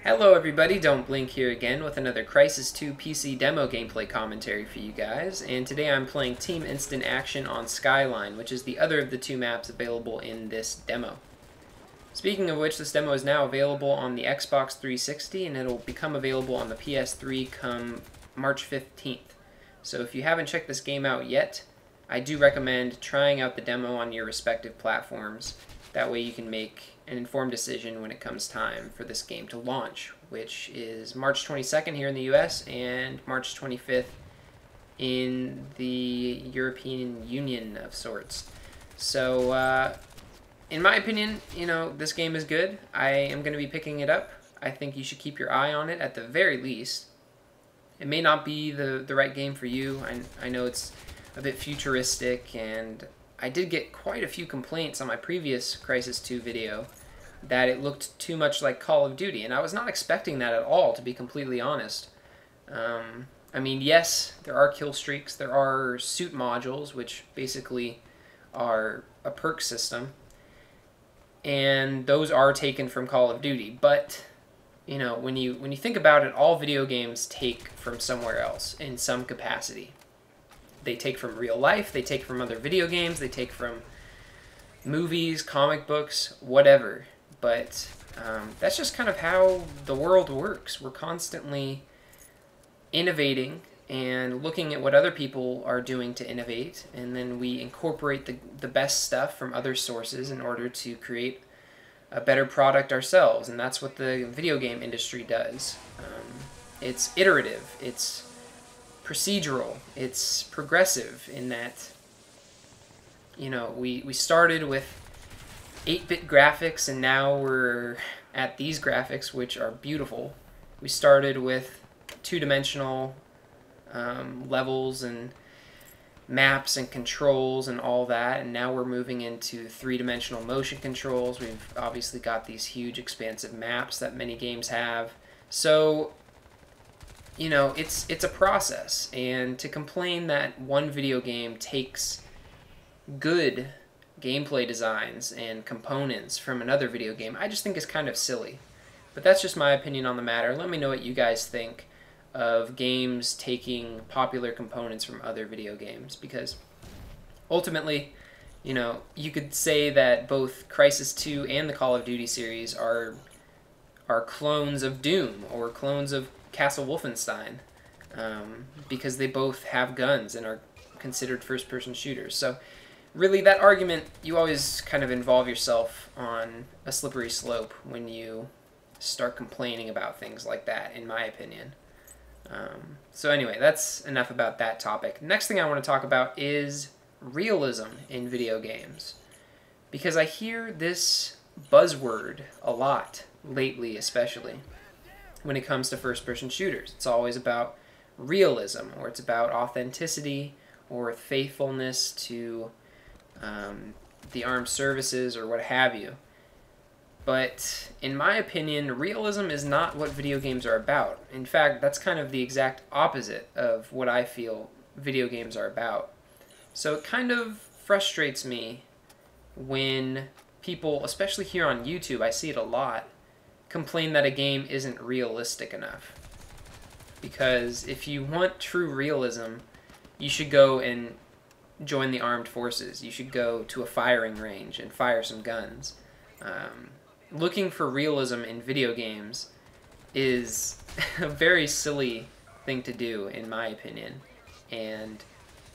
Hello everybody, Don't Blink here again with another Crysis 2 PC demo gameplay commentary for you guys, and today I'm playing Team Instant Action on Skyline, which is the other of the two maps available in this demo. Speaking of which, this demo is now available on the Xbox 360, and it'll become available on the PS3 come March 15th. So if you haven't checked this game out yet, I do recommend trying out the demo on your respective platforms. That way you can make an informed decision when it comes time for this game to launch, which is March 22nd here in the US and March 25th in the European Union of sorts. So, in my opinion, this game is good. I am going to be picking it up. I think you should keep your eye on it at the very least. It may not be the right game for you. I know it's a bit futuristic, and I did get quite a few complaints on my previous Crysis 2 video that it looked too much like Call of Duty, and I was not expecting that at all, to be completely honest. I mean, yes, there are kill streaks, there are suit modules, which basically are a perk system, and those are taken from Call of Duty, but when you think about it, all video games take from somewhere else in some capacity. They take from real life, they take from other video games, they take from movies, comic books, whatever. But that's just kind of how the world works. We're constantly innovating and looking at what other people are doing to innovate, and then we incorporate the best stuff from other sources in order to create a better product ourselves, and that's what the video game industry does. It's iterative, it's procedural, it's progressive in that, we started with 8-bit graphics, and now we're at these graphics, which are beautiful. We started with two-dimensional levels and maps and controls and all that, and now we're moving into three-dimensional motion controls. We've obviously got these huge expansive maps that many games have. So it's a process, and to complain that one video game takes good gameplay designs and components from another video game, I just think is kind of silly. But that's just my opinion on the matter. Let me know what you guys think of games taking popular components from other video games, because ultimately, you could say that both Crysis 2 and the Call of Duty series are clones of Doom or clones of Castle Wolfenstein, because they both have guns and are considered first-person shooters. So really, that argument, you always kind of involve yourself on a slippery slope when you start complaining about things like that, in my opinion. So anyway, that's enough about that topic. Next thing I want to talk about is realism in video games, because I hear this buzzword a lot lately, especially when it comes to first-person shooters. It's always about realism, or it's about authenticity, or faithfulness to the armed services, or what have you. But in my opinion, realism is not what video games are about. In fact, that's kind of the exact opposite of what I feel video games are about. So it kind of frustrates me when people, especially here on YouTube, I see it a lot, complain that a game isn't realistic enough. Because if you want true realism, you should go and join the armed forces. You should go to a firing range and fire some guns. Looking for realism in video games is a very silly thing to do, in my opinion. And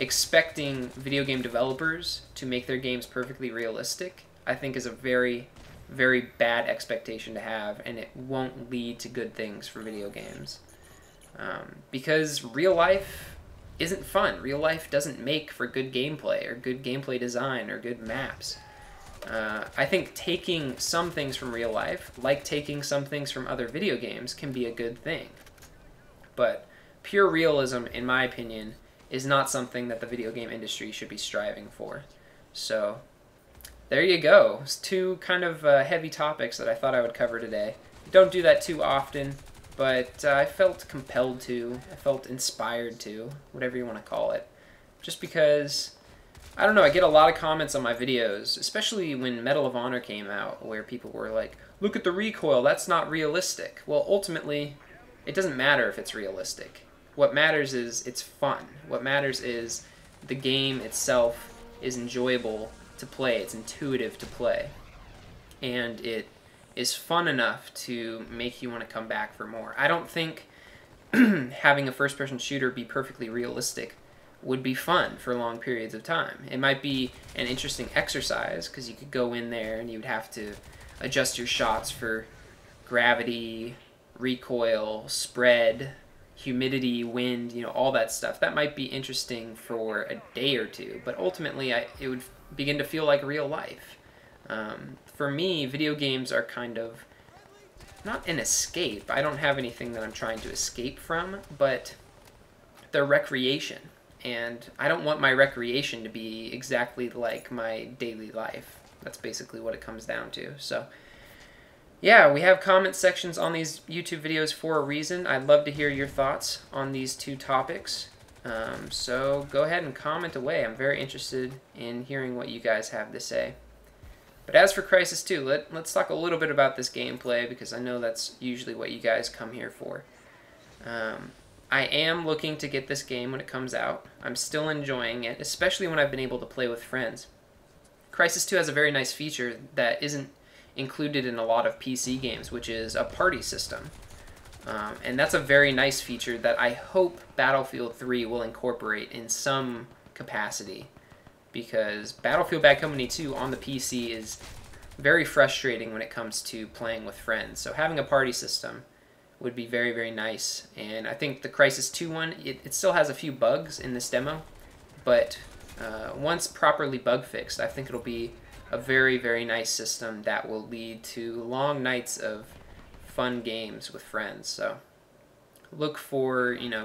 expecting video game developers to make their games perfectly realistic, I think, is a very, very bad expectation to have, and it won't lead to good things for video games. Because real life isn't fun. Real life doesn't make for good gameplay, or good gameplay design, or good maps. I think taking some things from real life, like taking some things from other video games, can be a good thing. But pure realism, in my opinion, is not something that the video game industry should be striving for. So there you go. It's two kind of heavy topics that I thought I would cover today. Don't do that too often, but I felt compelled to. I felt inspired to, whatever you want to call it. Just because I don't know, I get a lot of comments on my videos, especially when Medal of Honor came out, where people were like, look at the recoil, that's not realistic. Well, ultimately, it doesn't matter if it's realistic. What matters is it's fun. What matters is the game itself is enjoyable to play, it's intuitive to play. And it is fun enough to make you want to come back for more. I don't think having a first-person shooter be perfectly realistic would be fun for long periods of time. It might be an interesting exercise because you could go in there and you would have to adjust your shots for gravity, recoil, spread, humidity, wind, you know, all that stuff. That might be interesting for a day or two, but ultimately it would begin to feel like real life. For me, video games are kind of not an escape. I don't have anything that I'm trying to escape from, but they're recreation. And I don't want my recreation to be exactly like my daily life. That's basically what it comes down to. So, yeah, we have comment sections on these YouTube videos for a reason. I'd love to hear your thoughts on these two topics. So go ahead and comment away. I'm very interested in hearing what you guys have to say. But as for Crysis 2, let's talk a little bit about this gameplay, because I know that's usually what you guys come here for. I am looking to get this game when it comes out. I'm still enjoying it, especially when I've been able to play with friends. Crysis 2 has a very nice feature that isn't included in a lot of PC games, which is a party system. And that's a very nice feature that I hope Battlefield 3 will incorporate in some capacity, because Battlefield Bad Company 2 on the PC is very frustrating when it comes to playing with friends. So having a party system would be very, very nice. And I think the Crysis 2 one, it still has a few bugs in this demo, but once properly bug fixed, I think it'll be a very, very nice system that will lead to long nights of fun games with friends. So look for, you know,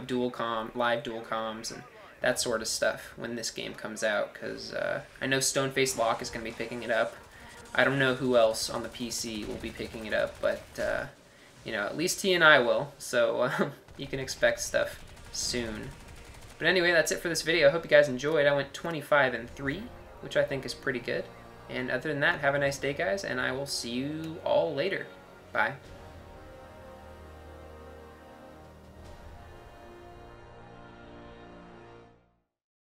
live dual comms and that sort of stuff when this game comes out, because I know Stone-Faced Lock is going to be picking it up. I don't know who else on the PC will be picking it up, but you know, at least he and I will, so you can expect stuff soon. But anyway, that's it for this video. I hope you guys enjoyed. I went 25-3, which I think is pretty good. And other than that, have a nice day, guys, and I will see you all later. Bye.